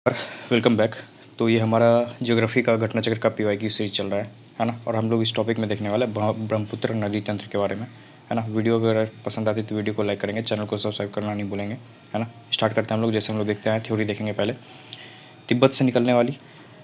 और welcome back. तो ये हमारा ज्योग्राफी का घटना चक्र का पीवाईक्यू सीरीज चल रहा है ना। और हम लोग इस टॉपिक में देखने वाले हैं ब्रह्मपुत्र नदी तंत्र के बारे में, है ना। वीडियो अगर पसंद आती है तो वीडियो को लाइक करेंगे, चैनल को सब्सक्राइब करना नहीं भूलेंगे, है ना। स्टार्ट करते हैं हम लोग। जैसे हम लोग देखते हैं, थ्योरी देखेंगे पहले। तिब्बत से निकलने वाली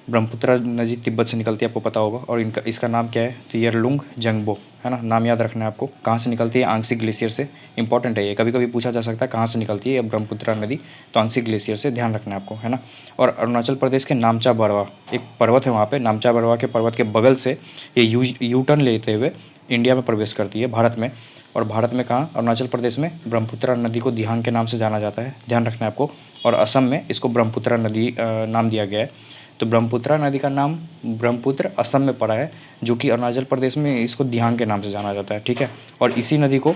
ब्रह्मपुत्र नदी तिब्बत से निकलती है, आपको पता होगा। और इसका नाम क्या है? तो येरलुंग जंगबो, है ना। नाम याद रखना है आपको। कहाँ से निकलती है? आंशिक ग्लेशियर से। इंपॉर्टेंट है ये, कभी कभी पूछा जा सकता है कहाँ से निकलती है ब्रह्मपुत्र नदी। तो आंशिक ग्लेशियर से, ध्यान रखना है आपको, है ना। और अरुणाचल प्रदेश के नामचा बरवा एक पर्वत है, वहाँ पे नामचा बरवा के पर्वत के बगल से ये यू टर्न लेते हुए इंडिया में प्रवेश करती है, भारत में। और भारत में कहाँ? अरुणाचल प्रदेश में ब्रह्मपुत्र नदी को दिहांग के नाम से जाना जाता है, ध्यान रखना है आपको। और असम में इसको ब्रह्मपुत्र नदी नाम दिया गया है। तो ब्रह्मपुत्र नदी का नाम ब्रह्मपुत्र असम में पड़ा है, जो कि अरुणाचल प्रदेश में इसको दिहांग के नाम से जाना जाता है, ठीक है। और इसी नदी को,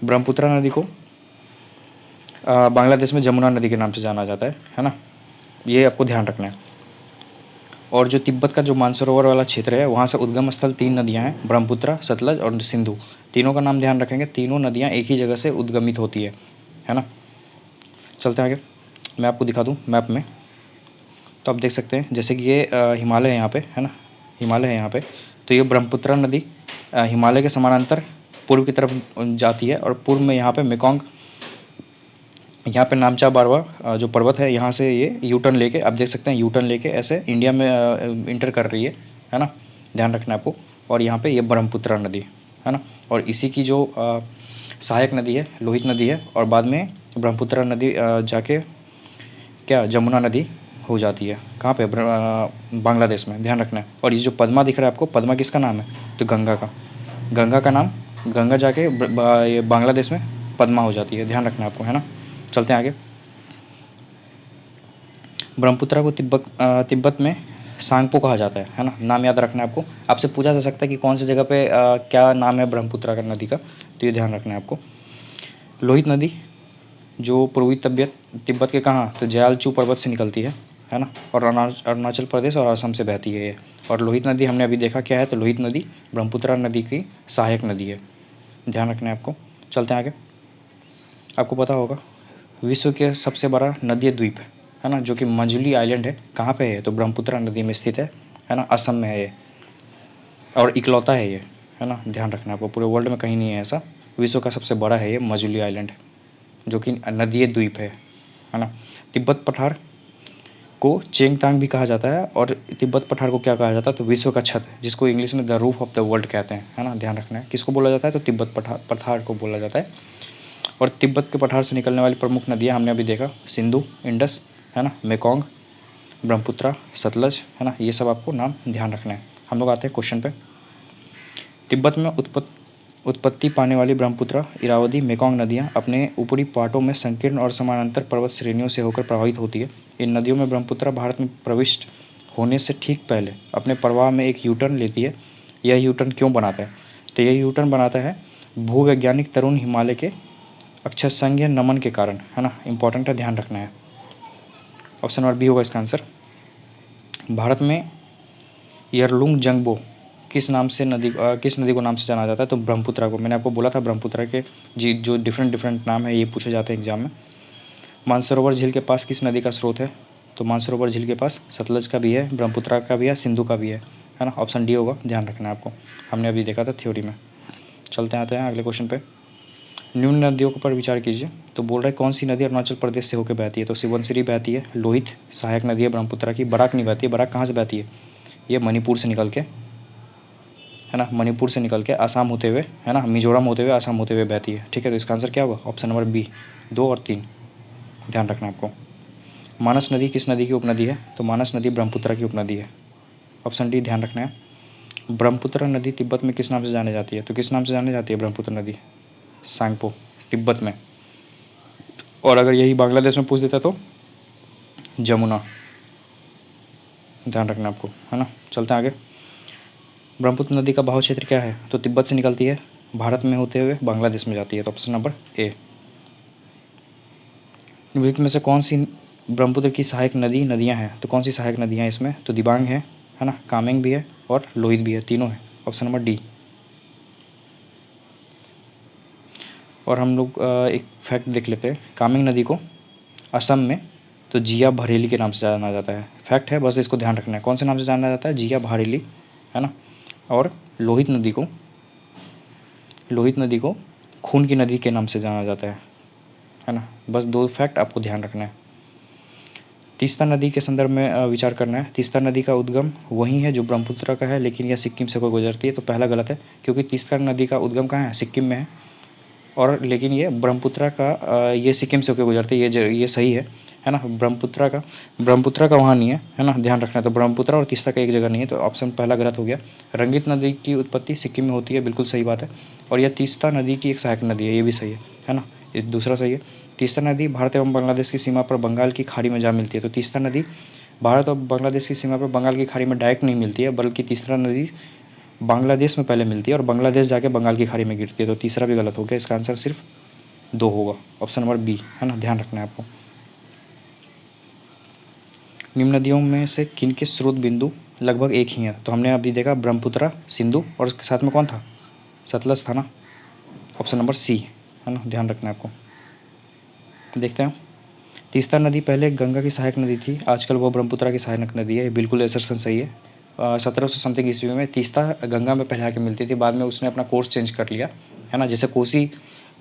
ब्रह्मपुत्र नदी को बांग्लादेश में जमुना नदी के नाम से जाना जाता है ना। ये आपको ध्यान रखना है। और जो तिब्बत का जो मानसरोवर वाला क्षेत्र है, वहाँ से उद्गम स्थल 3 नदियाँ हैं, ब्रह्मपुत्र, सतलज और सिंधु। तीनों का नाम ध्यान रखेंगे। तीनों नदियाँ एक ही जगह से उद्गमित होती है ना। चलते हैं आगे, मैं आपको दिखा दूँ मैप में। तो आप देख सकते हैं, जैसे कि ये हिमालय है यहाँ पे, है ना। हिमालय है यहाँ पे। तो ये ब्रह्मपुत्र नदी हिमालय के समानांतर पूर्व की तरफ जाती है। और पूर्व में यहाँ पे मेकोंग, यहाँ पे नामचा बारवा जो पर्वत है, यहाँ से ये यू टर्न लेके, आप देख सकते हैं, यू टर्न लेके ऐसे इंडिया में इंटर कर रही है ना। ध्यान रखना है आपको। और यहाँ पे ये ब्रह्मपुत्र नदी, है ना। और इसी की जो सहायक नदी है लोहित नदी है। और बाद में ब्रह्मपुत्र नदी जाके क्या जमुना नदी हो जाती है। कहाँ पे? बांग्लादेश में, ध्यान रखना है। और ये जो पद्मा दिख रहा है आपको, पद्मा किसका नाम है? तो गंगा का। गंगा का नाम, गंगा जाके ये बांग्लादेश में पद्मा हो जाती है, ध्यान रखना है आपको, है ना। चलते हैं आगे। ब्रह्मपुत्र को तिब्बत में सांगपो कहा जाता है ना। नाम याद रखना है आपको। आपसे पूछा जा सकता है कि कौन सी जगह पे क्या नाम है ब्रह्मपुत्र का नदी का, तो ये ध्यान रखना है आपको। लोहित नदी जो पूर्वी तिब्बत के कहाँ? तो जयालचू पर्वत से निकलती है ना। और अरुणाचल प्रदेश और असम से बहती है ये। और लोहित नदी हमने अभी देखा क्या है, तो लोहित नदी ब्रह्मपुत्र नदी की सहायक नदी है, ध्यान रखना है आपको। चलते हैं आगे। आपको पता होगा विश्व के सबसे बड़ा नदी द्वीप है ना, जो कि मजुली आइलैंड है। कहाँ पे है? तो ब्रह्मपुत्र नदी में स्थित है ना, असम में है ये। और इकलौता है ये, है ना। ध्यान रखना है आपको, पूरे वर्ल्ड में कहीं नहीं है ऐसा। विश्व का सबसे बड़ा है ये मजुली आइलैंड, जो कि नदीय द्वीप है ना। तिब्बत पठार को चेंगतांग भी कहा जाता है। और तिब्बत पठार को क्या कहा जाता है? तो विश्व का छत, जिसको इंग्लिश में the roof of the world कहते हैं, है ना। ध्यान रखना है, किसको बोला जाता है? तो तिब्बत पठार को बोला जाता है। और तिब्बत के पठार से निकलने वाली प्रमुख नदियाँ हमने अभी देखा, सिंधु, इंडस, है ना, मेकोंग, ब्रह्मपुत्र, सतलज, है ना। ये सब आपको नाम ध्यान रखना है। हम लोग आते हैं क्वेश्चन पे। तिब्बत में उत्पत्ति पाने वाली ब्रह्मपुत्र, इरावदी, मेकोंग नदियाँ अपने ऊपरी पाटों में संकीर्ण और समानांतर पर्वत श्रेणियों से होकर प्रवाहित होती है। इन नदियों में ब्रह्मपुत्र भारत में प्रविष्ट होने से ठीक पहले अपने प्रवाह में एक यू टर्न लेती है। यह यू टर्न क्यों बनाता है? तो यह यू टर्न बनाता है भूवैज्ञानिक तरुण हिमालय के अक्षांशीय नमन के कारण, है ना। इंपॉर्टेंट है, ध्यान रखना है। ऑप्शन नंबर बी होगा इसका आंसर। भारत में यरलुंग जंगबो किस नदी को नाम से जाना जाता है? तो ब्रह्मपुत्र को। मैंने आपको बोला था ब्रह्मपुत्र के जी जो डिफरेंट नाम है ये पूछे जाते हैं एग्जाम में। मानसरोवर झील के पास किस नदी का स्रोत है? तो मानसरोवर झील के पास सतलज का भी है, ब्रह्मपुत्र का भी है, सिंधु का भी है ना। ऑप्शन डी होगा, ध्यान रखना है आपको। हमने अभी देखा था थ्योरी में। चलते आते हैं अगले क्वेश्चन पे। निम्न नदियों पर विचार कीजिए। तो बोल रहा है कौन सी नदी अरुणाचल प्रदेश से होकर बहती है? तो सुबनसिरी बहती है, लोहित सहायक नदी है ब्रह्मपुत्र की, बराक नहीं बहती है। बराक कहाँ से बहती है? ये मणिपुर से निकल के, है ना, मणिपुर से निकल के आसाम होते हुए, है ना, मिजोरम होते हुए आसाम होते हुए बहती है, ठीक है। तो इसका आंसर क्या होगा? ऑप्शन नंबर बी, 2 और 3, ध्यान रखना है आपको। मानस नदी किस नदी की उपनदी है? तो मानस नदी ब्रह्मपुत्र की उपनदी है। ऑप्शन डी ध्यान रखना है। ब्रह्मपुत्र नदी तिब्बत में किस नाम से जानी जाती है? तो किस नाम से जानी जाती है ब्रह्मपुत्र नदी? सांगपो, तिब्बत में। और अगर यही बांग्लादेश में पूछ देता तो जमुना, ध्यान रखना आपको, है ना। चलते हैं आगे। ब्रह्मपुत्र नदी का बहाव क्षेत्र क्या है? तो तिब्बत से निकलती है, भारत में होते हुए बांग्लादेश में जाती है। तो ऑप्शन नंबर ए। निम्नलिखित में से कौन सी ब्रह्मपुत्र की सहायक नदियाँ हैं? तो कौन सी सहायक नदियाँ हैं इसमें? तो दिबांग है ना, कामेंग भी है और लोहित भी है, तीनों है। Option number D. और हम लोग एक फैक्ट देख लेते हैं। कामेंग नदी को असम में तो जिया बरेली के नाम से जाना जाता है। फैक्ट है, बस इसको ध्यान रखना है। कौन से नाम से जाना जाता है? जिया बरेली, है ना। और लोहित नदी को खून की नदी के नाम से जाना जाता है ना। बस 2 फैक्ट आपको ध्यान रखना है। तीस्ता नदी के संदर्भ में विचार करना है। तीस्ता नदी का उद्गम वहीं है जो ब्रह्मपुत्र का है, लेकिन यह सिक्किम से होकर गुजरती है। तो पहला गलत है, क्योंकि तीस्ता नदी का उद्गम कहाँ है? सिक्किम में है। और लेकिन ये ब्रह्मपुत्र का ये सिक्किम से होकर गुजरती है, ये सही है ना। ब्रह्मपुत्र का वहाँ नहीं है ना, ध्यान रखना है। तो ब्रह्मपुत्र और तीस्ता का एक जगह नहीं है, तो ऑप्शन पहला गलत हो गया। रंगित नदी की उत्पत्ति सिक्किम में होती है, बिल्कुल सही बात है। और यह तीस्ता नदी की एक सहायक नदी है, ये भी सही है ना। ये दूसरा सही है। तीस्ता नदी भारत एवं बांग्लादेश की सीमा पर बंगाल की खाड़ी में जा मिलती है। तो तीस्ता नदी भारत और बांग्लादेश की सीमा पर बंगाल की खाड़ी में डायरेक्ट नहीं मिलती है, बल्कि तीस्ता नदी बांग्लादेश में पहले मिलती है और बांग्लादेश जाके बंगाल की खाड़ी में गिरती है। तो तीसरा भी गलत हो गया, इसका आंसर सिर्फ 2 होगा, ऑप्शन नंबर बी, है ना। ध्यान रखना है आपको। निम्न नदियों में से किनके स्रोत बिंदु लगभग एक ही हैं? तो हमने अभी देखा ब्रह्मपुत्र, सिंधु, और उसके साथ में कौन था? सतलज था ना। ऑप्शन नंबर सी, है ना। ध्यान रखना है आपको। देखते हैं, तीस्ता नदी पहले गंगा की सहायक नदी थी, आजकल वो ब्रह्मपुत्र की सहायक नदी है। बिल्कुल असर्शन सही है। 1700 समथिंग ईस्वी में तीस्ता गंगा में पहले आके मिलती थी, बाद में उसने अपना कोर्स चेंज कर लिया, है ना। जैसे कोसी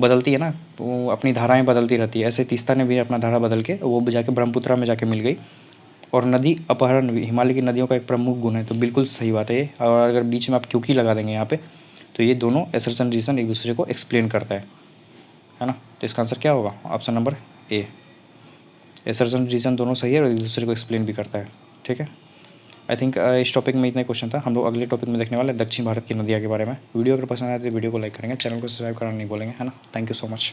बदलती है ना, तो अपनी धाराएं बदलती रहती है, ऐसे तीस्ता ने भी अपना धारा बदल के वो जाके ब्रह्मपुत्र में जाके मिल गई। और नदी अपहरण भी हिमालय की नदियों का एक प्रमुख गुण है, तो बिल्कुल सही बात है ये। और अगर बीच में आप क्योंकि लगा देंगे यहाँ पे, तो ये दोनों असर्शन रीज़न एक दूसरे को एक्सप्लेन करता है ना। तो इसका आंसर क्या होगा? Option number A. Assertion reason दोनों सही है और एक दूसरे को एक्सप्लेन भी करता है, ठीक है। आई थिंक इस टॉपिक में इतना क्वेश्चन था। हम लोग अगले टॉपिक में देखने वाले दक्षिण भारत की नदियाँ के बारे में। वीडियो अगर पसंद आए तो वीडियो को लाइक करेंगे, चैनल को सब्सक्राइब करना नहीं बोलेंगे, है ना। Thank you so much.